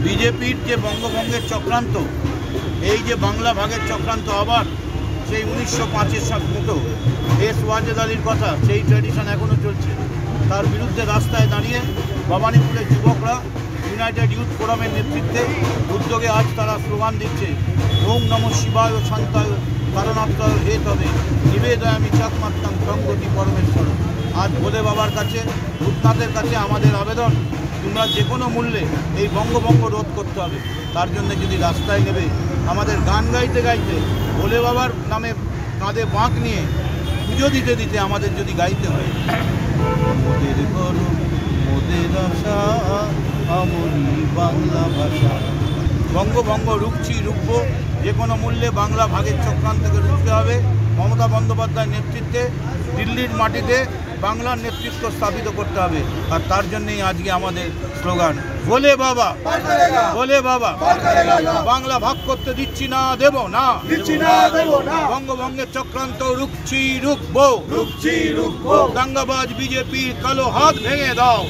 বিজেপির যে বঙ্গভঙ্গের চক্রান্ত, এই যে বাংলা ভাগের চক্রান্ত আবার সেই 1905-এর সাল মতো এস ওয়াজেদ আলীর কথা, সেই ট্র্যাডিশন এখনও চলছে। তার বিরুদ্ধে রাস্তায় দাঁড়িয়ে ভবানীপুরের যুবকরা ইউনাইটেড ইউথ ফোরামের নেতৃত্বে উদ্যোগে আজ তারা স্লোগান দিচ্ছে, ওম নমঃ শিবায় শান্তায় কারণাত্ময় হে তবে নিবেদয়ামি চাকমাত্তাং সংগতি পরমেশ্বর। আজ ভোলে বাবার কাছে, ভূতনাথের কাছে আমাদের আবেদন, তোমরা যে কোনো মূল্যে এই বঙ্গভঙ্গ রোধ করতে হবে। তার জন্য যদি রাস্তায় নেবে, আমাদের গান গাইতে গাইতে ভোলে বাবার নামে কাঁধে বাঁক নিয়ে পুজো দিতে দিতে আমাদের যদি গাইতে হয়, মোদের গরম মোদের আশা আমরি বাংলা ভাষা, বঙ্গভঙ্গ রুখছি রুখব, যে কোনো মূল্যে বাংলা ভাগের চক্রান্তকে রুখতে হবে। মমতা বন্দ্যোপাধ্যায়ের নেতৃত্বে দিল্লির মাটিতে বাংলার নেতৃত্ব স্থাপিত করতে হবে। আর তার জন্যই আজকে আমাদের স্লোগান, ভোলে বাবা ভোলে বাবা, বাংলা ভাগ করতে দিচ্ছি না, দেব না, বঙ্গভঙ্গের চক্রান্ত রুখছি রুখবো, দাঙ্গাবাজ বিজেপির কালো হাত ভেঙে দাও।